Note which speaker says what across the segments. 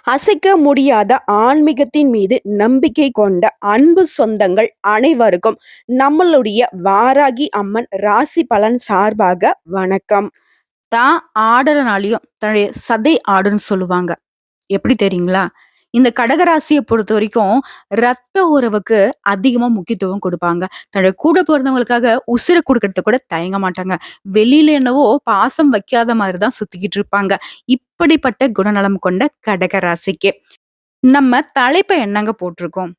Speaker 1: அசைக்க முடியாத ஆன்மீகத்தின் மீது நம்பிக்கை கொண்ட அன்பு சொந்தங்கள் அனைவருக்கும் நம்மளுடைய வாராகி அம்மன் ராசி பலன் சார்பாக வணக்கம்.
Speaker 2: தான் ஆடலனாலையும் தன்னுடைய சதை ஆடுன்னு சொல்லுவாங்க. எப்படி தெரியுங்களா? இந்த கடகராசிய பொறுத்தவரைக்கும் ரத்த உறவுக்கு அதிகமா முக்கியத்துவம் குடுப்பாங்க. தன்னுடைய கூட பொறந்தவங்களுக்காக உசிர குடுக்கறதுக்கு கூட தயங்க மாட்டாங்க. வெளியில என்னவோ பாசம் வைக்காத மாதிரி தான் சுத்திக்கிட்டு இருப்பாங்க. இப்படிப்பட்ட குணநலம் கொண்ட கடகராசிக்கு நம்ம தலைப்ப என்னங்க போட்டிருக்கோம்?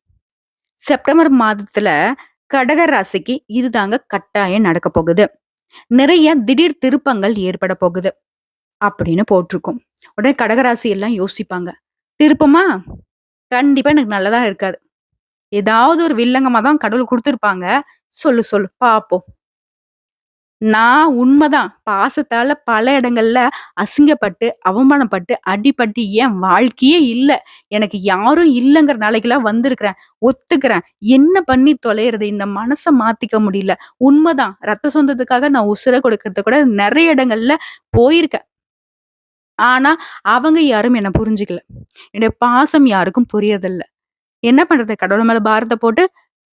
Speaker 2: செப்டம்பர் மாதத்துல கடகராசிக்கு இதுதாங்க கட்டாயம் நடக்க போகுது. நிறைய திடீர் திருப்பங்கள் ஏற்பட போகுது. அப்படின்னு போட்டிருக்கும். உடனே கடகராசி எல்லாம் யோசிப்பாங்க. திருப்பமா? கண்டிப்பா எனக்கு நல்லதா இருக்காது. ஏதாவது ஒரு வில்லங்கமா தான் கடவுள் குடுத்திருப்பாங்க. சொல்லு சொல்லு பாப்போம். நான் உண்மதான். பாசத்தால பல இடங்கள்ல அசிங்கப்பட்டு, அவமானப்பட்டு, அடிபட்டு என் வாழ்க்கையே இல்ல. எனக்கு யாரும் இல்லங்கிற நிலைக்கெல்லாம் வந்திருக்கிறேன். ஒத்துக்கிறேன். என்ன பண்ணி தொலையறது? இந்த மனச மாத்திக்க முடியல. உண்மதான். ரத்த சொந்தத்துக்காக நான் உசுர கொடுக்கறதுக்கு கூட நெறைய இடங்கள்ல போயிருக்கேன். ஆனா, அவங்க யாரும் என்ன புரிஞ்சுக்கல. என்னுடைய பாசம் யாருக்கும் புரியறதில்ல. என்ன பண்றது? கடவுள் மேல பாரத்த போட்டு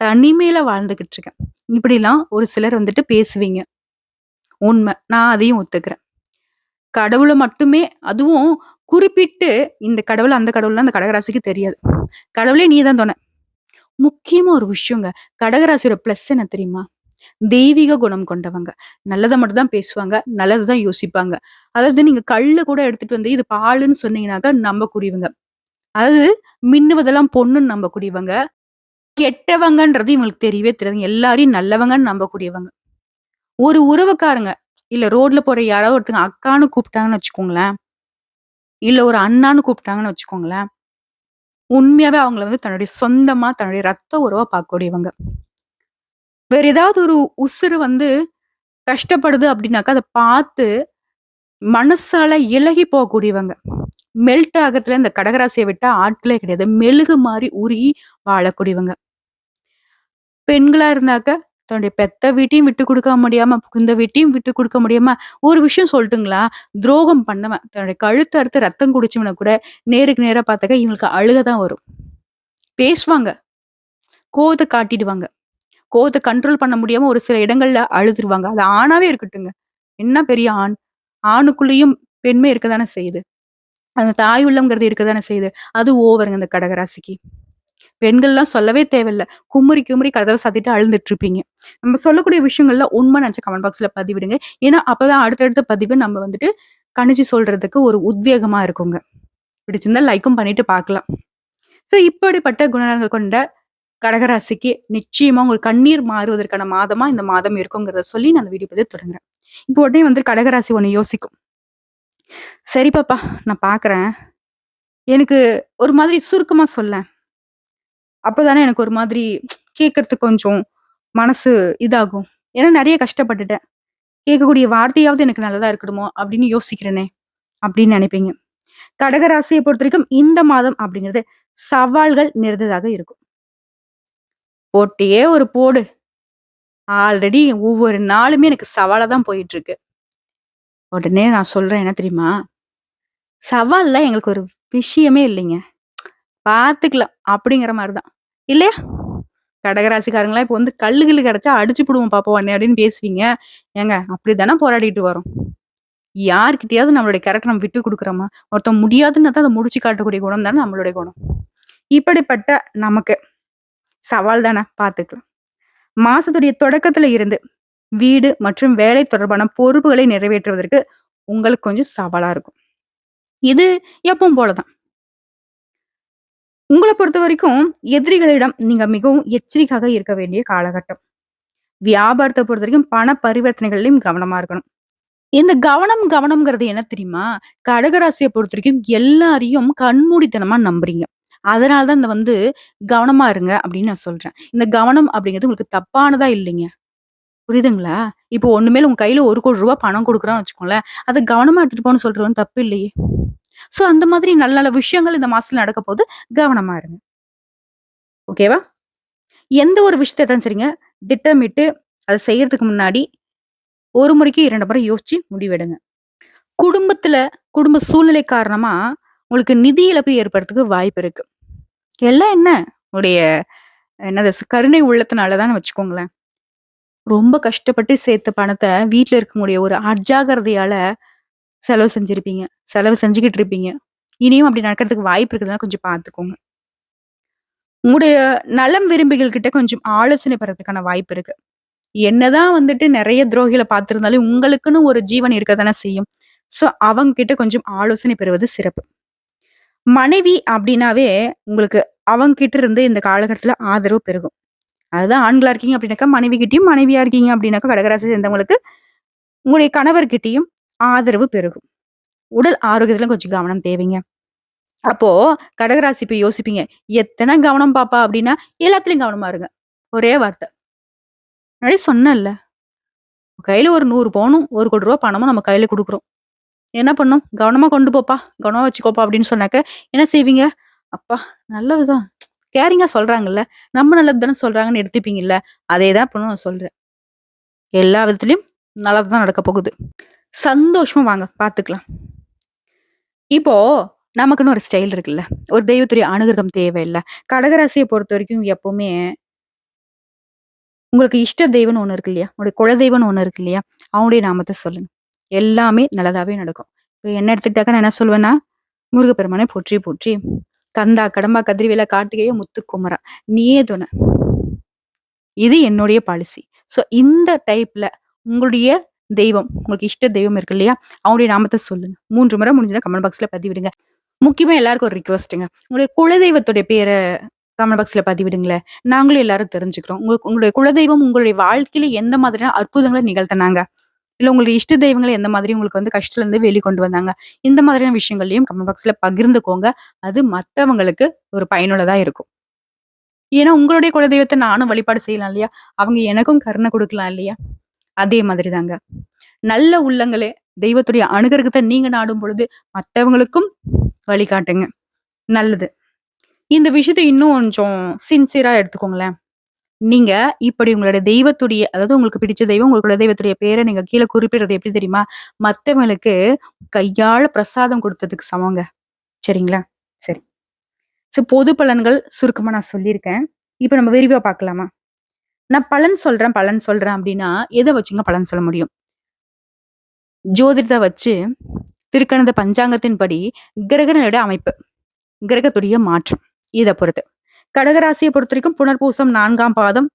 Speaker 2: தனிமையில வாழ்ந்துகிட்டு இருக்கேன். இப்படிலாம் ஒரு சிலர் வந்துட்டு பேசுவீங்க. உண்ம. நான் அதையும் ஒத்துக்கிறேன். கடவுள மட்டுமே அதுவும் குறிப்பிட்டு இந்த கடவுள், அந்த கடவுள்லாம் அந்த கடகராசிக்கு தெரியாது. கடவுளே நீ தான் தொண. முக்கியமா ஒரு விஷயங்க. கடகராசியோட பிளஸ் என்ன தெரியுமா? தெய்வீக குணம் கொண்டவங்க. நல்லத மட்டும் தான் பேசுவாங்க. நல்லத தான் யோசிப்பாங்க. அதாவது நீங்க கள்ளு கூட எடுத்துட்டு வந்து இது பாலுன்னு சொன்னீங்கன்னாக்கா நம்பக்கூடியவங்க. அதாவது மின்னுவதெல்லாம் பொண்ணுன்னு நம்பக்கூடியவங்க. கெட்டவங்கன்றது இவங்களுக்கு தெரியவே தெரியாதுங்க. எல்லாரையும் நல்லவங்கன்னு நம்பக்கூடியவங்க. ஒரு உறவுக்காரங்க, இல்ல ரோட்ல போற யாராவது ஒருத்தங்க அக்கான்னு கூப்பிட்டாங்கன்னு வச்சுக்கோங்களேன். இல்ல ஒரு அண்ணான்னு கூப்பிட்டாங்கன்னு வச்சுக்கோங்களேன். உண்மையாவே அவங்கள வந்து தன்னுடைய சொந்தமா, தன்னுடைய ரத்த உறவா பார்க்கக்கூடியவங்க. வேற ஏதாவது ஒரு உசுரு வந்து கஷ்டப்படுது அப்படின்னாக்கா, அத பார்த்து மனசால இளகி போகக்கூடியவங்க. மெல்ட் ஆகறதுல இந்த கடகராசிய விட்டா ஆட்களே கிடையாது. மெழுகு மாரி உருகி வாழக்கூடியவங்க. பெண்களா இருந்தாக்க, தன்னுடைய பெத்த வீட்டையும் விட்டு குடுக்க முடியாம, புகுந்த வீட்டையும் விட்டு குடுக்க முடியாம, ஒரு விஷயம் சொல்லட்டுங்களா? துரோகம் பண்ணவன், தன்னுடைய கழுத்த அறுத்து ரத்தம் குடிச்சவன கூட நேருக்கு நேரா பார்த்தாக்கா, இவங்களுக்கு அழுக தான் வரும். பேசுவாங்க. கோவத்த காட்டிடுவாங்க. கோவத்த கண்ட்ரோல் பண்ண முடியாம ஒரு சில இடங்கள்ல அழுதுருவாங்க. அது ஆணாவே இருக்கட்டுங்க. என்ன பெரிய ஆண்? ஆணுக்குள்ளேயும் பெண்மை இருக்க தானே செய்யுது. அந்த தாய் உள்ளம்ங்கிறது இருக்க தானே செய்யுது. அது ஓவருங்க இந்த கடகராசிக்கு. பெண்கள்லாம் சொல்லவே தேவையில்ல. குமுறி குமுறி கதவ சாத்திட்டு அழுந்துட்டு இருப்பீங்க. நம்ம சொல்லக்கூடிய விஷயங்கள்ல உண்மை நெனச்ச கமெண்ட் பாக்ஸ்ல பதிவிடுங்க. ஏன்னா, அப்பதான் அடுத்தடுத்த பதிவு நம்ம வந்துட்டு கணிச்சு சொல்றதுக்கு ஒரு உத்வேகமா இருக்குங்க. பிடிச்சிருந்தா லைக்கும் பண்ணிட்டு பார்க்கலாம். இப்படிப்பட்ட குணநலங்கள் கொண்ட கடகராசிக்கு நிச்சயமா உங்களுக்கு கண்ணீர் மாறுவதற்கான மாதமா இந்த மாதம் இருக்குங்கிறத சொல்லி நான் அந்த வீடியோ பதிவு தொடங்குறேன். இப்போ உடனே வந்து கடகராசி ஒண்ணு யோசிக்கும். சரி பாப்பா, நான் பார்க்குறேன். எனக்கு ஒரு மாதிரி சுருக்கமா சொல்லேன். அப்பதானே எனக்கு ஒரு மாதிரி கேட்கறதுக்கு கொஞ்சம் மனசு இதாகும். ஏன்னா நெறைய கஷ்டப்பட்டுட்டேன். கேட்கக்கூடிய வார்த்தையாவது எனக்கு நல்லதா இருக்கணுமோ அப்படின்னு யோசிக்கிறேனே அப்படின்னு நினைப்பீங்க. கடகராசியை பொறுத்தவரைக்கும் இந்த மாதம் அப்படிங்கிறது சவால்கள் நிறைந்ததாக இருக்கும். போட்டியே ஒரு போடு. ஆல்ரெடி ஒவ்வொரு நாளுமே எனக்கு சவாலா தான் போயிட்டு இருக்கு. உடனே நான் சொல்றேன் என்ன தெரியுமா? சவால்லாம் எங்களுக்கு ஒரு விஷயமே இல்லைங்க. பார்த்துக்கலாம் அப்படிங்கிற மாரி தான். இல்லையா? கடகராசிக்காரங்கலாம் இப்ப வந்து கல்லு கில்லு கிடைச்சா அடிச்சு புடுவோம் பாப்பா உன்னைய அப்படின்னு பேசுவீங்க. ஏங்க அப்படித்தானே போராடிட்டு வரோம். யார்கிட்டயாவது நம்மளுடைய கேரக்டர் நம்ம விட்டு குடுக்குறோமா? ஒருத்தன் முடியாதுன்னா தான் அத முடிச்சு காட்டக்கூடிய குணம் தானே நம்மளுடைய குணம். இப்படிப்பட்ட நமக்கு சவால் தானே பார்த்துக்கலாம். மாசத்துடைய தொடக்கத்துல இருந்து வீடு மற்றும் வேலை தொடர்பான பொறுப்புகளை நிறைவேற்றுவதற்கு உங்களுக்கு கொஞ்சம் சவாலா இருக்கும். இது எப்பவும் போல தான். உங்கள பொறுத்தவரைக்கும் எதிரிகளிடம் நீங்க மிகவும் எச்சரிக்கையாக இருக்க வேண்டிய காலகட்டம். வியாபாரத்த பொறுத்தவரைக்கும் பண பரிவர்த்தனைகள்லயும் கவனமா இருக்கணும். இந்த கவனம்ங்கிறது என்ன தெரியுமா? கடகராசிய பொறுத்தவரைக்கும் எல்லாரையும் கண்மூடித்தனமா நம்புறீங்க. அதனால தான் இந்த வந்து கவனமா இருங்க அப்படின்னு நான் சொல்றேன். இந்த கவனம் அப்படிங்கிறது உங்களுக்கு தப்பானதா இல்லைங்க. புரியுதுங்களா? இப்போ ஒண்ணுமே இல்ல உங்க கையில ரூ. 1,00,00,000 பணம் குடுக்குறான்னு வச்சுக்கோங்களேன். அத கவனமா எடுத்துட்டு போன்னு சொல்றது ஒண்ணும் தப்பு இல்லையே. அந்த மாதிரி நல்ல நல்ல விஷயங்கள் இந்த மாசத்துல நடக்க போது கவனமா இருங்க. ஓகேவா? எந்த ஒரு விஷயத்த சரிங்க, திட்டமிட்டு அத செய்யறதுக்கு முன்னாடி 1 முறைக்கு 2 முறை யோசிச்சு முடிவெடுங்க. குடும்பத்துல குடும்ப சூழ்நிலை காரணமா உங்களுக்கு நிதி இழப்பு ஏற்படுறதுக்கு வாய்ப்பு இருக்கு. எல்லாம் என்ன? உங்களுடைய என்னது கருணை உள்ளத்தினால தான்னு வச்சுக்கோங்களேன். ரொம்ப கஷ்டப்பட்டு சேர்த்த பணத்த வீட்ல இருக்கக்கூடிய ஒரு அஜாக்கிரதையால செலவு செஞ்சிருப்பீங்க. செலவு செஞ்சுகிட்டு இருப்பீங்க. இனியும் அப்படி நடக்கிறதுக்கு வாய்ப்பு இருக்குதுன்னா கொஞ்சம் பார்த்துக்கோங்க. உங்களுடைய நலம் விரும்பிகள் கிட்ட கொஞ்சம் ஆலோசனை பெறதுக்கான வாய்ப்பு இருக்கு. என்னதான் வந்துட்டு நெறைய துரோகிகள பார்த்திருந்தாலும், உங்களுக்குன்னு ஒரு ஜீவன் இருக்க தானே செய்யும். ஸோ அவங்க கிட்ட கொஞ்சம் ஆலோசனை பெறுவது சிறப்பு. மனைவி அப்படின்னாவே, உங்களுக்கு அவங்க கிட்ட இருந்து இந்த காலகட்டத்தில ஆதரவு பெருகும். அதுதான் ஆண்களா இருக்கீங்க அப்படின்னாக்கா, மனைவி கிட்டயும், மனைவியா இருக்கீங்க அப்படின்னாக்கா, கடகராசி சேர்ந்தவங்களுக்கு உங்களுடைய கணவர்கிட்டயும் ஆதரவு பெருகும். உடல் ஆரோக்கியத்தில கொஞ்சம் கவனம் தேவைங்க. அப்போ கடகராசி இப்ப யோசிப்பீங்க, "எத்தன கவனம் பாப்பா?" அப்படின்னா, எல்லாத்துலயும் கவனமா இருங்க. ஒரே வார்த்த. முன்னாடியே சொன்னேன்ல. கையில ஒரு 100 பவுனும், ரூ. 1,00,00,000 பணமும் நம்ம கையில குடுக்குறோம். என்ன பண்ணும்? "கவனமா கொண்டு போப்பா, கவனமா வச்சுக்கோப்பா" அப்படின்னு சொன்னாக்க, என்ன செய்வீங்க? "அப்பா நல்லதுதான். கேரிங்கா சொல்றாங்கல்ல, நம்ம நல்லது தானே சொல்றாங்கன்னு" எடுத்துப்பீங்கல்ல. அதே தான் இப்ப நான் சொல்றேன். எல்லா விதத்திலயும் நல்லது தான் நடக்க போகுது. சந்தோஷமா வாங்க, பார்த்துக்கலாம். இப்போ நமக்குன்னு ஒரு ஸ்டைல் இருக்குல்ல. ஒரு தெய்வத்துடைய அனுகிரகம் தேவைல்ல. கடகராசிய பொறுத்தவரைக்கும் எப்பவுமே உங்களுக்கு இஷ்ட தெய்வம்னு ஒண்ணு இருக்கு இல்லையா? உங்களுடைய குலதெய்வம்னு ஒண்ணு இருக்கு இல்லையா? அவங்களுடைய நாமத்த சொல்லுங்க. எல்லாமே நல்லதாவே நடக்கும். இப்ப என்ன எடுத்துக்கிட்டாக்க நான் என்ன சொல்லுவேன்னா, "முருகப்பெருமானே போற்றி போற்றி, கந்தா கடம்பா கதிர்வேலா கார்த்திகேய முத்துக்குமரா, நீயே துணை." இது என்னுடைய பாலிசி. ஸோ இந்த டைப்ல உங்களுடைய தெய்வம், உங்களுக்கு இஷ்ட தெய்வம் இருக்கு இல்லையா? அவங்களுடைய நாமத்த சொல்லுங்க. 3 முறை முடிஞ்சதுனா கமெண்ட் பாக்ஸ்ல பதிவிடுங்க. முக்கியமா எல்லாருக்கும் ஒரு ரிக்வெஸ்ட்டுங்க. உங்களுடைய குலதெய்வத்துடைய பேர கமெண்ட் பாக்ஸ்ல பதிவிடுங்களேன். நாங்களும் எல்லாரும் தெரிஞ்சுக்கிறோம். உங்களுடைய குலதெய்வம் உங்களுடைய வாழ்க்கையில எந்த மாதிரியான அற்புதங்கள நிகழ்த்தினாங்க? இல்ல உங்களுடைய இஷ்ட தெய்வங்கள எந்த மாதிரி உங்களுக்கு வந்து கஷ்டத்துலருந்து வெளிக்கொண்டு வந்தாங்க? இந்த மாதிரியான விஷயங்களையும் கமெண்ட் பாக்ஸ்ல பகிர்ந்துக்கோங்க. அது மத்தவங்களுக்கு ஒரு பயனுள்ளதா இருக்கும். ஏன்னா உங்களுடைய குலதெய்வத்த நானும் வழிபாடு செய்யலாம் இல்லையா? அவங்க எனக்கும் கருணை குடுக்கலாம் இல்லையா? அதே மாதிரி தாங்க. நல்ல உள்ளங்களே தெய்வத்துடைய அனுகிரகத்த நீங்க நாடும் பொழுது மத்தவங்களுக்கும் வழிகாட்டுங்க. நல்லது. இந்த விஷயத்த இன்னும் கொஞ்சம் சின்சியரா எடுத்துக்கோங்களேன். நீங்க இப்படி உங்களுடைய தெய்வத்துடைய அதாவது உங்களுக்கு பிடிச்ச தெய்வம், உங்க குலதெய்வத்துடைய பேர நீங்க கீழ குறிப்பிடுறது எப்படி தெரியுமா? மத்தவங்களுக்கு கையால பிரசாதம் குடுத்ததுக்கு சமங்க. சரிங்களா? சரி. பொது பலன்கள் சுருக்கமா நான் சொல்லியிருக்கேன். இப்ப நம்ம விரிவா பார்க்கலாமா? நான் பலன் சொல்றேன் அப்படின்னா, எத வச்சுங்க பலன் சொல்ல முடியும்? ஜோதிடத்த வச்சு திருக்கணித பஞ்சாங்கத்தின்படி கிரகங்களோட அமைப்பு, கிரகத்துடைய மாற்றம் இத பொறுத்து. கடகராசிய பொறுத்தவரைக்கும் புனர்பூசம் 4ஆம் பாதம்,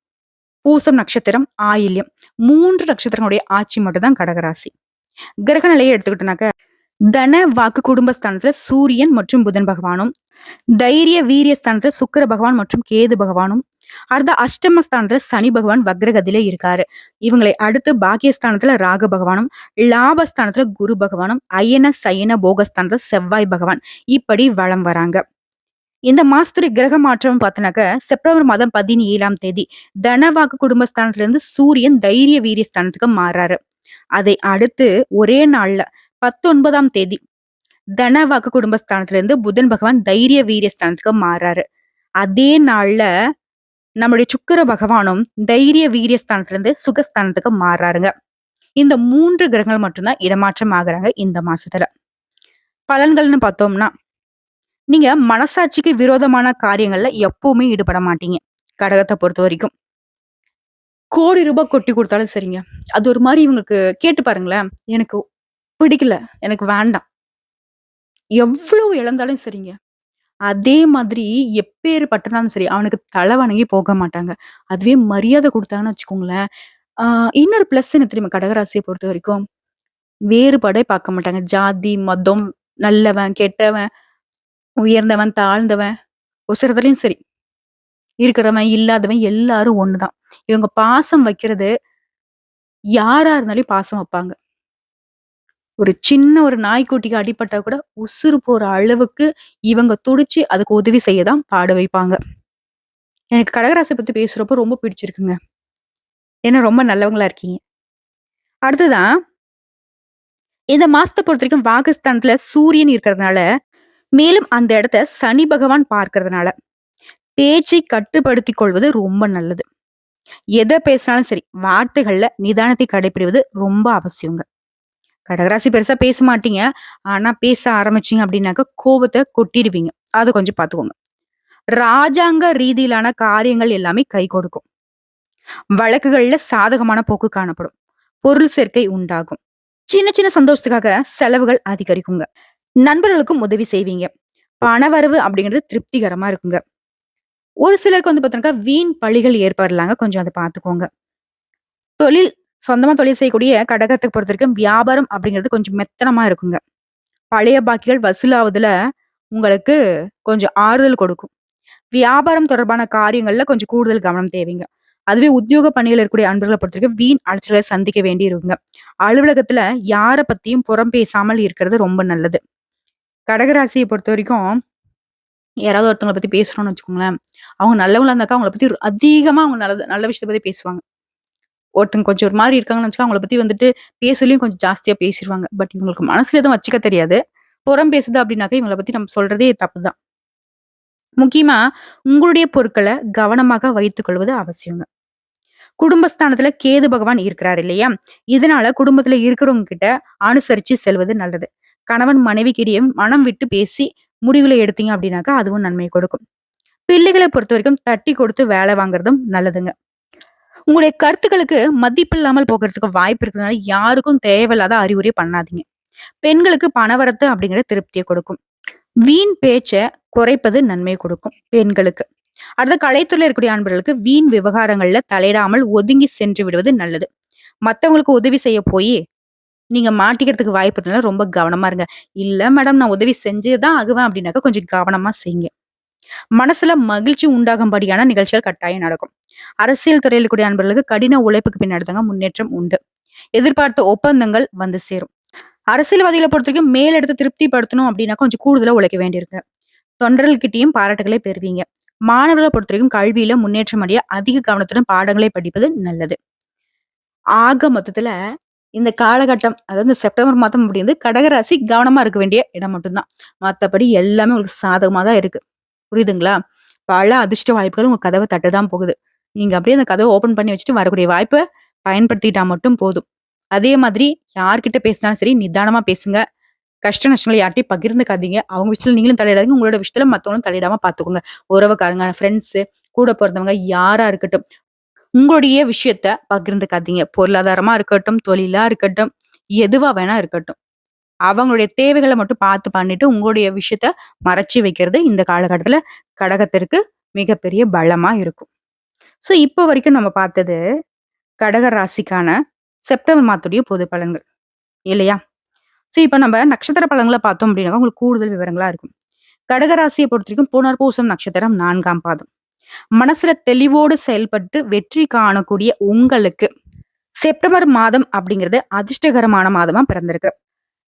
Speaker 2: பூசம் நட்சத்திரம், ஆயில்யம் 3 நட்சத்திரங்களுடைய ஆட்சி மட்டும் தான் கடகராசி. கிரக நிலையை எடுத்துக்கிட்டோம்னாக்க, தன, வாக்கு, குடும்பஸ்தானத்துல சூரியன் மற்றும் புதன் பகவானும், தைரிய, வீரிய ஸ்தானத்துல சுக்கிர பகவான் மற்றும் கேது பகவானும், அடுத்த அஷ்டமஸ்தானத்துல சனி பகவான் வக்ரகதியில இருக்காரு. இவங்களை அடுத்து பாக்கியஸ்தானத்துல ராகு பகவானும், லாபஸ்தானத்துல குரு பகவானும், அயன சயன போகஸ்தானத்துல செவ்வாய் பகவான் இப்படி வலம் வராங்க. இந்த மாசத்துடைய கிரக மாற்றம் பார்த்தோன்னாக்க, செப்டம்பர் மாதம் 17ஆம் தேதி தனவாக்கு குடும்பஸ்தானத்துல இருந்து சூரியன் தைரிய வீரிய ஸ்தானத்துக்கு மாறாரு. அதை அடுத்து ஒரே நாள்ல 19ஆம் தேதி தனவாக்கு குடும்பஸ்தானத்துல இருந்து புதன் பகவான் தைரிய வீரிய ஸ்தானத்துக்கு மாறாரு. அதே நாள்ல நம்முடைய சுக்கிர பகவானும் தைரிய வீரிய ஸ்தானத்துல இருந்து சுகஸ்தானத்துக்கு மாறாருங்க. இந்த 3 கிரகங்கள் மட்டும்தான் இடமாற்றம் ஆகுறாங்க இந்த மாசத்துல. பலன்கள்னு பார்த்தோம்னா, நீங்க மனசாட்சிக்கு விரோதமான காரியங்கள்ல எப்பவுமே ஈடுபட மாட்டீங்க. கடகத்த பொறுத்தவரைக்கும். கோடி ரூபாய் கொட்டி குடுத்தாலும் சரிங்க. அது ஒரு மாரி இவங்களுக்கு கேட்டு பாருங்களேன். எனக்கு பிடிக்கல. எனக்கு வேண்டாம். எவ்வளவு இழந்தாலும் சரிங்க. அதே மாதிரி எப்பேர்ப்பட்டனாலும் சரி, அவனுக்கு தல வணங்கி போக மாட்டாங்க. அதுவே மரியாதை குடுத்தாங்கன்னு வச்சுக்கோங்களேன். ஆ இன்னொரு பிளஸ் என்ன தெரியுமா கடகராசிய பொறுத்தவரைக்கும்? வேறுபாடே பார்க்க மாட்டாங்க. ஜாதி, மதம், நல்லவன், கெட்டவன், உயர்ந்தவன், தாழ்ந்தவன், உசரத்துலயும் சரி. இருக்கிறவன், இல்லாதவன் எல்லாரும் ஒண்ணுதான். இவங்க பாசம் வைக்கிறது யாரா இருந்தாலும் பாசம் வைப்பாங்க. ஒரு சின்ன ஒரு நாய்க்குட்டிக்கு அடிபட்டா கூட உசுரு போற அளவுக்கு இவங்க துடிச்சு அதுக்கு உதவி செய்ய தான் பாட வைப்பாங்க. எனக்கு கடகராசி பத்தி பேசுறப்போ ரொம்ப பிடிச்சிருக்குங்க. ஏன்னா ரொம்ப நல்லவங்களா இருக்கீங்க. அடுத்ததான் இந்த மாசத்த பொறுத்தவரைக்கும் வாகஸ்தானத்துல சூரியன் இருக்கிறதுனால, மேலும் அந்த இடத்த சனி பகவான் பார்க்கிறதுனால, பேச்சை கட்டுப்படுத்திக் கொள்வது ரொம்ப நல்லது. எத பேசினாலும் சரி, வார்த்தைகள்ல நிதானத்தை கடைபிடிப்பது ரொம்ப அவசியங்க. கடகராசி பெருசா பேச மாட்டீங்க. ஆனா பேச ஆரம்பிச்சீங்க அப்படின்னாக்க கோபத்த கொட்டிடுவீங்க. அத கொஞ்சம் பாத்துக்கோங்க. ராஜாங்க ரீதியிலான காரியங்கள் எல்லாமே கை கொடுக்கும். வழக்குகள்ல சாதகமான போக்கு காணப்படும். பொருள் சேர்க்கை உண்டாகும். சின்ன சின்ன சந்தோஷத்துக்காக செலவுகள் அதிகரிக்குங்க. நண்பர்களுக்கும் உதவி செய்வீங்க. பணவரவு அப்படிங்கிறது திருப்திகரமா இருக்குங்க. ஒரு சிலருக்கு வந்து பார்த்தீங்கன்னாக்கா வீண் பழிகள் ஏற்படலாங்க. கொஞ்சம் அத பார்த்துக்கோங்க. தொழில் சொந்தமா தொழில் செய்யக்கூடிய கடகத்த பொறுத்தவரைக்கும் வியாபாரம் அப்படிங்கிறது கொஞ்சம் மெத்தனமா இருக்குங்க. பழைய பாக்கிகள் வசூலாவதுல உங்களுக்கு கொஞ்சம் ஆறுதல் கொடுக்கும். வியாபாரம் தொடர்பான காரியங்கள்ல கொஞ்சம் கூடுதல் கவனம் தேவைங்க. அதுவே உத்தியோக பணியில இருக்கக்கூடிய அன்பர்களை பொறுத்தவரைக்கும் வீண் அலைச்சல்களை சந்திக்க வேண்டி இருக்குங்க. அலுவலகத்துல யார பத்தியும் புறம் பேசாமல் இருக்கிறது ரொம்ப நல்லது. கடகராசியை பொறுத்தவரைக்கும் யாராவது ஒருத்தவங்கள பத்தி பேசுறோம்னு வச்சுக்கோங்களேன், அவங்க நல்லவங்களா இருந்தாக்கா அவங்கள பத்தி அதிகமா அவங்க நல்ல நல்ல விஷயத்த பத்தி பேசுவாங்க. ஒருத்தங்க கொஞ்சம் ஒரு மாரி இருக்காங்கன்னு வச்சுக்கோங்க, அவங்கள பத்தி வந்துட்டு பேசலயும் கொஞ்சம் ஜாஸ்தியா பேசிருவாங்க. பட் இவங்களுக்கு மனசுல எதுவும் வச்சுக்க தெரியாது. புறம் பேசுது அப்படின்னாக்க இவங்கள பத்தி நம்ம சொல்றதே தப்புதான். முக்கியமா உங்களுடைய பொருட்கள கவனமாக வைத்துக் கொள்வது அவசியங்க. குடும்பஸ்தானத்துல கேது பகவான் இருக்கிறார் இல்லையா? இதனால குடும்பத்துல இருக்கிறவங்க கிட்ட அனுசரிச்சு செல்வது நல்லது. கணவன் மனைவிக்கிடையே மனம் விட்டு பேசி முடிவுல எடுத்தீங்க அப்படின்னாக்கா அதுவும் நன்மை கொடுக்கும். பிள்ளைகளை பொறுத்தவரைக்கும் தட்டி கொடுத்து வேலை வாங்குறதும் நல்லதுங்க. உங்களுடைய கருத்துக்களுக்கு மதிப்பில்லாமல் போகிறதுக்கு வாய்ப்பு இருக்கிறதுனால யாருக்கும் தேவையில்லாத அறிவுரை பண்ணாதீங்க. பெண்களுக்கு பணவரத்து அப்படிங்கிற திருப்தியை கொடுக்கும். வீண் பேச்ச குறைப்பது நன்மை கொடுக்கும் பெண்களுக்கு. அடுத்த கலைத்துறையில இருக்கக்கூடிய அன்பர்களுக்கு வீண் விவகாரங்கள்ல தலையிடாமல் ஒதுங்கி சென்று விடுவது நல்லது. மத்தவங்களுக்கு உதவி செய்ய போய் நீங்க மாட்டிக்கிறதுக்கு வாய்ப்பு இருந்தால ரொம்ப கவனமா இருங்க. இல்ல மேடம் நான் உதவி செஞ்சுதான் ஆகுவேன் அப்படின்னாக்க கொஞ்சம் கவனமா செய்யுங்க. மனசுல மகிழ்ச்சி உண்டாகும்படியான நிகழ்ச்சிகள் கட்டாயம் நடக்கும். அரசியல் துறையில் இருக்கக்கூடிய அன்பர்களுக்கு கடின உழைப்புக்கு பின்னாடி தாங்க முன்னேற்றம் உண்டு. எதிர்பார்த்த ஒப்பந்தங்கள் வந்து சேரும். அரசியல்வாதிகளை பொறுத்த வரைக்கும் மேலிடத்தை திருப்திப்படுத்தணும் அப்படின்னா கொஞ்சம் கூடுதலா உழைக்க வேண்டியிருக்கு. தொண்டர்கள்கிட்டயும் பாராட்டுகளை பெறுவீங்க. மாணவர்களை பொறுத்த வரைக்கும் கல்வியில முன்னேற்றம் அடைய அதிக கவனத்துடன் பாடங்களை படிப்பது நல்லது. ஆக மொத்தத்துல இந்த காலகட்டம் அதாவது இந்த செப்டம்பர் மாதம் அப்படிங்கிறது கடகராசி கவனமா இருக்க வேண்டிய இடம் மட்டும்தான். மத்தபடி எல்லாமே உங்களுக்கு சாதகமா தான் இருக்கு. புரியுதுங்களா? பல அதிர்ஷ்ட வாய்ப்புகள் உங்க கதவை தட்டதான் போகுது. நீங்க அப்படியே அந்த கதவை ஓபன் பண்ணி வச்சுட்டு வரக்கூடிய வாய்ப்பை பயன்படுத்திட்டா மட்டும் போதும். அதே மாதிரி யார்கிட்ட பேசினாலும் சரி நிதானமா பேசுங்க. கஷ்ட நஷ்டங்களை யார்ட்டையும் பகிர்ந்துக்காதீங்க. அவங்க விஷயத்துல நீங்களும் தலையிடாதீங்க. உங்களோட விஷயத்துல மத்தவங்களும் தலையிடாம பாத்துக்கோங்க. உறவுக்காரங்க, ஃப்ரெண்ட்ஸ், கூட பிறந்தவங்க யாரா இருக்கட்டும். உங்களுடைய விஷயத்த பகிர்ந்துக்காதீங்க. பொருளாதாரமா இருக்கட்டும், தொழிலா இருக்கட்டும், எதுவா வேணா இருக்கட்டும். அவங்களுடைய தேவைகள மட்டும் பார்த்து பண்ணிட்டு, உங்களுடைய விஷயத்த மறைச்சு வைக்கிறது இந்த காலகட்டத்துல கடகத்திற்கு மிகப்பெரிய பலமா இருக்கும். சோ, இப்போ வரைக்கும் நம்ம பார்த்தது கடக ராசிக்கான செப்டம்பர் மாதத்துடைய பொது பலன்கள். இல்லையா? சோ, இப்ப நம்ம நட்சத்திர பலன்கள பார்த்தோம் அப்படின்னா, உங்களுக்கு கூடுதல் விவரங்களா இருக்கும். கடக ராசிய பொறுத்தவரைக்கும் புனர்பூசம் நட்சத்திரம் 4ஆம் பாதம். மனசுல தெளிவோடு செயல்பட்டு வெற்றி காணக்கூடிய உங்களுக்கு செப்டம்பர் மாதம் அப்படிங்கிறது அதிர்ஷ்டகரமான மாதமா பிறந்திருக்கு.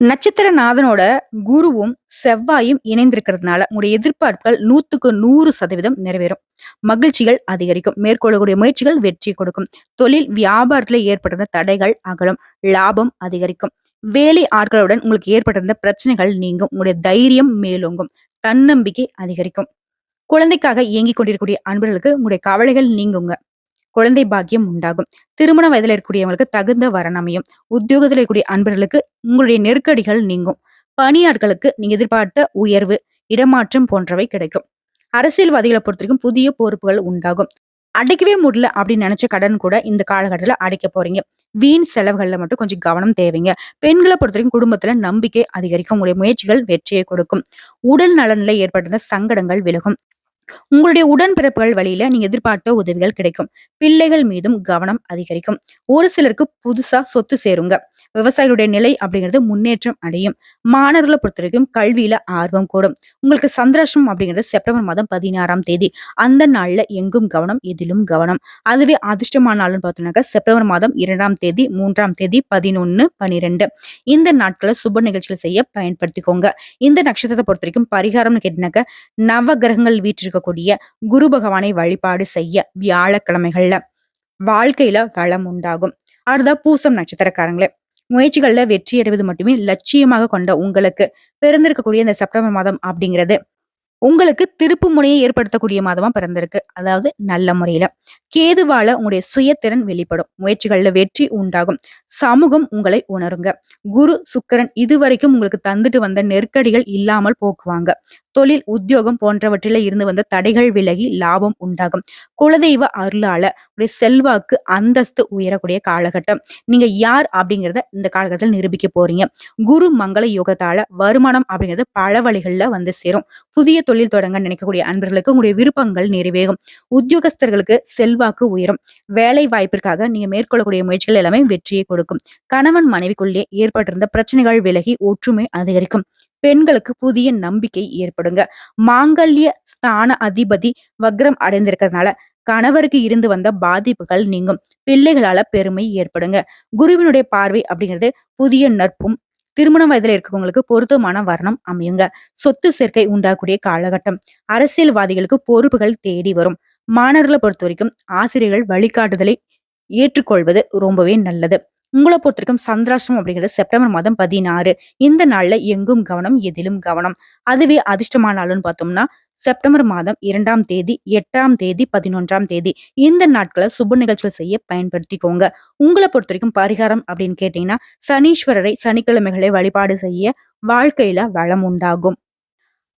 Speaker 2: நட்சத்திர நாதனோட குருவும் செவ்வாயும் இணைந்திருக்கிறதுனால உங்களுடைய எதிர்பார்ப்புகள் 100% நிறைவேறும். மகிழ்ச்சிகள் அதிகரிக்கும். மேற்கொள்ளக்கூடிய முயற்சிகள் வெற்றி கொடுக்கும். தொழில் வியாபாரத்துல ஏற்பட்டிருந்த தடைகள் அகலும். லாபம் அதிகரிக்கும். வேலை ஆட்களுடன் உங்களுக்கு ஏற்பட்டிருந்த பிரச்சனைகள் நீங்கும். உங்களுடைய தைரியம் மேலோங்கும். தன்னம்பிக்கை அதிகரிக்கும். குழந்தைக்காக இயங்கிக் கொண்டிருக்கக்கூடிய அன்பர்களுக்கு உங்களுடைய கவலைகள் நீங்குங்க. குழந்தை பாக்கியம் உண்டாகும். திருமண வயதுல இருக்கக்கூடியவங்களுக்கு தகுந்த வரன் அமையும். உத்தியோகத்துல இருக்கக்கூடிய அன்பர்களுக்கு உங்களுடைய நெருக்கடிகள் நீங்கும். பணியாட்களுக்கு நீங்க எதிர்பார்த்த உயர்வு, இடமாற்றம் போன்றவை கிடைக்கும். அரசியல்வாதிகளை பொறுத்தவரைக்கும் புதிய பொறுப்புகள் உண்டாகும். அடைக்கவே முடியல அப்படின்னு நினைச்ச கடன் கூட இந்த காலகட்டத்துல அடைக்க போறீங்க. வீண் செலவுகள்ல மட்டும் கொஞ்சம் கவனம் தேவைங்க. பெண்களை பொறுத்தவரைக்கும் குடும்பத்துல நம்பிக்கை அதிகரிக்கும். உங்களுடைய முயற்சிகள் வெற்றியை கொடுக்கும். உடல் நலன்ல ஏற்பட்டிருந்த சங்கடங்கள் விலகும். உங்களுடைய உடன்பிறப்புகள் வழியில நீங்க எதிர்பார்த்த உதவிகள் கிடைக்கும். பிள்ளைகள் மீதும் கவனம் அதிகரிக்கும். ஒரு சிலருக்கு புதுசா சொத்து சேருங்க. விவசாயிகளுடைய நிலை அப்படிங்கிறது முன்னேற்றம் அடையும். மாணவர்களை பொறுத்த வரைக்கும் கல்வியில ஆர்வம் கூடும். உங்களுக்கு சந்திராஷ்டமம் அப்படிங்கிறது செப்டம்பர் மாதம் 16ஆம் தேதி. அந்த நாள்ல எங்கும் கவனம், எதிலும் கவனம். அதுவே அதிர்ஷ்டமான நாள்னு பார்த்தோம்னாக்கா செப்டம்பர் மாதம் 2ஆம் தேதி, 3ஆம் தேதி, 11, 12 இந்த நாட்களை சுப நிகழ்ச்சிகள் செய்ய பயன்படுத்திக்கோங்க. இந்த நட்சத்திரத்தை பொறுத்த வரைக்கும் பரிகாரம்னு கேட்டினாக்க நவ கிரகங்கள் வீற்றிருக்கக்கூடிய குரு பகவானை வழிபாடு செய்ய வியாழக்கிழமைகள்ல வாழ்க்கையில வளம் உண்டாகும். அடுத்த பூசம் நட்சத்திரக்காரங்களே முயற்சிகள்ல வெற்றி அடைவது மட்டுமே லட்சியமாக கொண்ட உங்களுக்கு பிறந்திருக்கக்கூடிய இந்த செப்டம்பர் மாதம் அப்படிங்கிறது உங்களுக்கு திருப்பு முனையை ஏற்படுத்தக்கூடிய மாதமா பிறந்திருக்கு. அதாவது நல்ல முறையில. கேதுவால உங்களுடைய சுயத்திறன் வெளிப்படும். முயற்சிகள்ல வெற்றி உண்டாகும். சமூகம் உங்களை உணருங்க. குரு, சுக்கிரன் இதுவரைக்கும் உங்களுக்கு தந்துட்டு வந்த நெருக்கடிகள் இல்லாமல் போக்குவாங்க. தொழில், உத்தியோகம் போன்றவற்றில இருந்து வந்த தடைகள் விலகி லாபம் உண்டாகும். குலதெய்வ அருளால உடைய செல்வாக்கு, அந்தஸ்து உயரக்கூடிய காலகட்டம். நீங்க யார் அப்படிங்கிறத இந்த காலகட்டத்தில் நிரூபிக்க போறீங்க. குரு மங்கள யோகத்தால வருமானம் அப்படிங்கிறது பல வழிகள்ல வந்து சேரும். புதிய தொழில் தொடங்க நினைக்கக்கூடிய அன்பர்களுக்கு உங்களுடைய விருப்பங்கள் நிறைவேறும். உத்தியோகஸ்தர்களுக்கு செல்வாக்கு உயரும். வேலை வாய்ப்பிற்காக நீங்க மேற்கொள்ளக்கூடிய முயற்சிகள் எல்லாமே வெற்றியை கொடுக்கும். கணவன் மனைவிக்குள்ளே ஏற்பட்டிருந்த பிரச்சனைகள் விலகி ஒற்றுமை அதிகரிக்கும். பெண்களுக்கு புதிய நம்பிக்கை ஏற்படுங்க. மாங்கல்ய ஸ்தான அதிபதி வக்ரம் அடைந்திருக்கிறதுனால கணவருக்கு இருந்து வந்த பாதிப்புகள் நீங்கும். பிள்ளைகளால பெருமை ஏற்படுங்க. குருவினுடைய பார்வை அப்படிங்கிறது புதிய நட்பும், திருமண வயதுல இருக்கவங்களுக்கு பொருத்தமான வர்ணம் அமையுங்க. சொத்து சேர்க்கை உண்டாகக்கூடிய காலகட்டம். அரசியல்வாதிகளுக்கு பொறுப்புகள் தேடி வரும். மாணவர்களை பொறுத்த வரைக்கும் ஆசிரியர்கள் வழிகாட்டுதலை ஏற்றுக்கொள்வது ரொம்பவே நல்லது. உங்களை பொறுத்த வரைக்கும் சந்திராஷ்டிரம் அப்படிங்கிறது செப்டம்பர் மாதம் 16. இந்த நாள்ல எங்கும் கவனம், எதிலும் கவனம். அதுவே அதிர்ஷ்டமான நாள்னு பார்த்தோம்னா செப்டம்பர் மாதம் 2ஆம் தேதி, 8ஆம் தேதி, 11ஆம் தேதி. இந்த நாட்களை சுப நிகழ்ச்சிகள் செய்ய பயன்படுத்திக்கோங்க. உங்களை பொறுத்த வரைக்கும் பரிகாரம் அப்படின்னு கேட்டீங்கன்னா சனீஸ்வரரை சனிக்கிழமைகளை வழிபாடு செய்ய வாழ்க்கையில வளம் உண்டாகும்.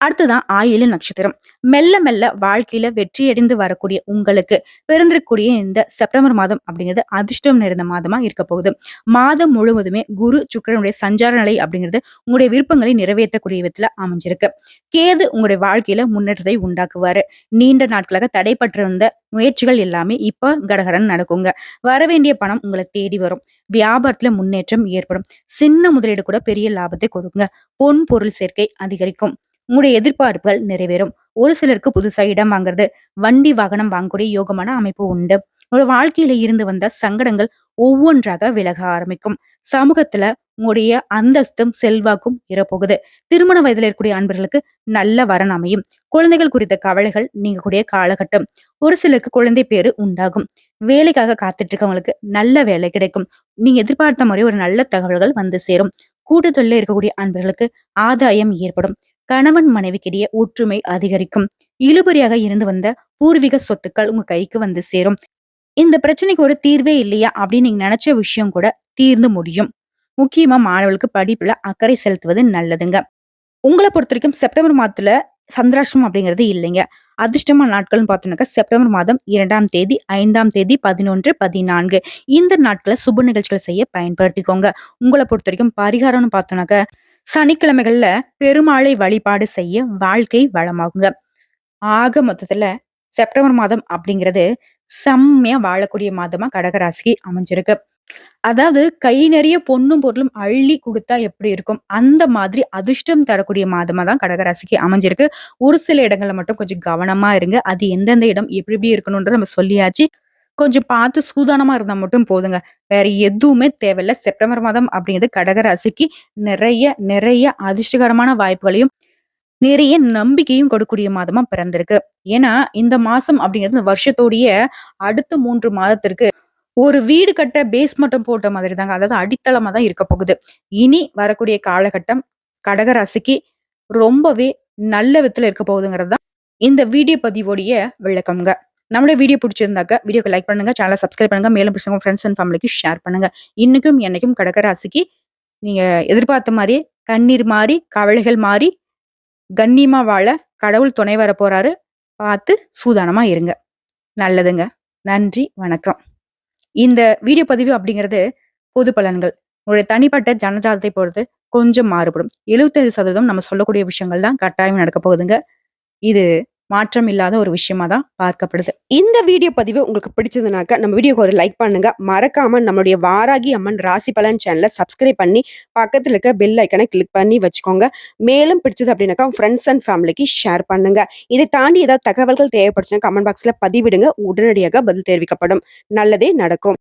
Speaker 2: அடுத்ததான் ஆயில்ய நட்சத்திரம். மெல்ல மெல்ல வாழ்க்கையில வெற்றியடைந்து வரக்கூடிய உங்களுக்கு பிறந்திருக்கக்கூடிய இந்த செப்டம்பர் மாதம் அப்படிங்கிறது அதிர்ஷ்டம் நிறைந்த மாதமா இருக்க போகுது. மாதம் முழுவதுமே குரு சுக்கிரனுடைய சஞ்சார நிலை அப்படிங்கிறது உங்களுடைய விருப்பங்களை நிறைவேற்றக்கூடிய விதத்துல அமைஞ்சிருக்கு. கேது உங்களுடைய வாழ்க்கையில முன்னேற்றத்தை உண்டாக்குவாரு. நீண்ட நாட்களாக தடைப்பட்டிருந்த முயற்சிகள் எல்லாமே இப்ப கடகடன் நடக்குங்க. வரவேண்டிய பணம் உங்களை தேடி வரும். வியாபாரத்துல முன்னேற்றம் ஏற்படும். சின்ன முதலீடு கூட பெரிய லாபத்தை கொடுங்க. பொன் பொருள் சேர்க்கை அதிகரிக்கும். உங்களுடைய எதிர்பார்ப்புகள் நிறைவேறும். ஒரு சிலருக்கு புதுசா இடம் வாங்குறது, வண்டி வாகனம் வாங்கக்கூடிய யோகமான அமைப்பு உண்டு. உங்களோட வாழ்க்கையில இருந்து வந்த சங்கடங்கள் ஒவ்வொன்றாக விலக ஆரம்பிக்கும். சமூகத்துல உங்களுடைய அந்தஸ்தும் செல்வாக்கும் ஏறப்போகுது. திருமண வயதுல இருக்கக்கூடிய அன்பர்களுக்கு நல்ல வரன் அமையும். குழந்தைகள் குறித்த கவலைகள் நீங்கக்கூடிய காலகட்டம். ஒரு சிலருக்கு குழந்தை பேரு உண்டாகும். வேலைக்காக காத்துட்டு இருக்கவங்களுக்கு நல்ல வேலை கிடைக்கும். நீங்க எதிர்பார்த்த மாதிரி ஒரு நல்ல தகவல்கள் வந்து சேரும். கூட்டத்தொழில இருக்கக்கூடிய அன்பர்களுக்கு ஆதாயம் ஏற்படும். கணவன் மனைவிக்கிடையே ஒற்றுமை அதிகரிக்கும். இழுபறியாக இருந்து வந்த பூர்வீக சொத்துக்கள் உங்க கைக்கு வந்து சேரும். இந்த பிரச்சனைக்கு ஒரு தீர்வே இல்லையா அப்படின்னு நீங்க நினைச்ச விஷயம் கூட தீர்ந்து முடியும். முக்கியமா மாணவர்களுக்கு படிப்புல அக்கறை செலுத்துவது நல்லதுங்க. உங்களை பொறுத்த வரைக்கும் செப்டம்பர் மாதத்துல சந்திராஷ்டிரம் அப்படிங்கிறது இல்லைங்க. அதிர்ஷ்டமான நாட்கள்னு பார்த்தோம்னாக்கா செப்டம்பர் மாதம் 2ஆம் தேதி, 5ஆம் தேதி, 11, 14 இந்த நாட்களை சுப நிகழ்ச்சிகள் செய்ய பயன்படுத்திக்கோங்க. உங்களை பொறுத்த வரைக்கும் பரிகாரம்னு பார்த்தோம்னாக்க சனிக்கிழமைகள்ல பெருமாளை வழிபாடு செய்ய வாழ்க்கை வளமாகுங்க. ஆக மொத்தத்துல செப்டம்பர் மாதம் அப்படிங்கிறது செம்மையா வாழக்கூடிய மாதமா கடகராசிக்கு அமைஞ்சிருக்கு. அதாவது கை நிறைய பொன்னும் பொருளும் அள்ளி கொடுத்தா எப்படி இருக்கும் அந்த மாதிரி அதிர்ஷ்டம் தரக்கூடிய மாதமா தான் கடகராசிக்கு அமைஞ்சிருக்கு. ஒரு சில இடங்கள்ல மட்டும் கொஞ்சம் கவனமா இருங்க. அது எந்தெந்த இடம் எப்படி எப்படி இருக்கணும்ன்றத நம்ம சொல்லியாச்சு. கொஞ்சம் பார்த்து சூதானமா இருந்தா மட்டும் போதுங்க. வேற எதுவுமே தேவையில்ல. செப்டம்பர் மாதம் அப்படிங்கிறது கடகராசிக்கு நிறைய நிறைய அதிர்ஷ்டகரமான வாய்ப்புகளையும் நிறைய நம்பிக்கையும் கொடுக்கக்கூடிய மாதமா பிறந்திருக்கு. ஏன்னா இந்த மாசம் அப்படிங்கிறது இந்த வருஷத்தோடைய அடுத்த 3 மாதத்திற்கு ஒரு வீடு கட்ட பேஸ் மட்டும் போட்ட மாதிரி தாங்க. அதாவது அடித்தளமா தான் இருக்க போகுது. இனி வரக்கூடிய காலகட்டம் கடகராசிக்கு ரொம்பவே நல்ல விதத்துல இருக்க போகுதுங்கிறது தான் இந்த வீடியோ பதிவோடைய விளக்கம்ங்க. நம்மளோட வீடியோ பிடிச்சிருந்தாக்க வீடியோக்கு லைக் பண்ணுங்க, சேனலை சப்ஸ்கிரைப் பண்ணுங்க, மேலும் பிடிச்சவங்க ஃப்ரெண்ட்ஸ் அண்ட் ஃபேமிலிக்கு ஷேர் பண்ணுங்க. இன்னைக்கும் என்னைக்கும் கடகராசிக்கு நீங்க எதிர்பார்த்த மாதிரி கண்ணீர் மாறி கவலைகள் மாறி கண்ணியமா வாழ கடவுள் துணை வர போறாரு. பார்த்து சூதானமா இருங்க. நல்லதுங்க. நன்றி, வணக்கம். இந்த வீடியோ பதிவு அப்படிங்கிறது பொது பலன்கள். உங்களுடைய தனிப்பட்ட ஜனஜாதத்தை பொறுத்து கொஞ்சம் மாறுபடும். 75% நம்ம சொல்லக்கூடிய விஷயங்கள் தான் கட்டாயம் நடக்க போகுதுங்க. இது மாற்றம் இல்லாத ஒரு விஷயமா தான் பார்க்கப்படுது.
Speaker 1: இந்த வீடியோ பதிவு உங்களுக்கு பிடிச்சதுனாக்க நம்ம வீடியோக்கு ஒரு லைக் பண்ணுங்க. மறக்காம நம்மளுடைய வாராகி அம்மன் ராசி பலன் சேனலை சப்ஸ்கிரைப் பண்ணி பக்கத்துல இருக்க பெல் ஐக்கனை கிளிக் பண்ணி வச்சுக்கோங்க. மேலும் பிடிச்சது அப்படின்னாக்கா ஃப்ரெண்ட்ஸ் அண்ட் ஃபேமிலிக்கு ஷேர் பண்ணுங்க. இதை தாண்டி ஏதாவது தகவல்கள் தேவைப்படுச்சுன்னா கமெண்ட் பாக்ஸ்ல பதிவிடுங்க. உடனடியாக பதில் தெரிவிக்கப்படும். நல்லதே நடக்கும்.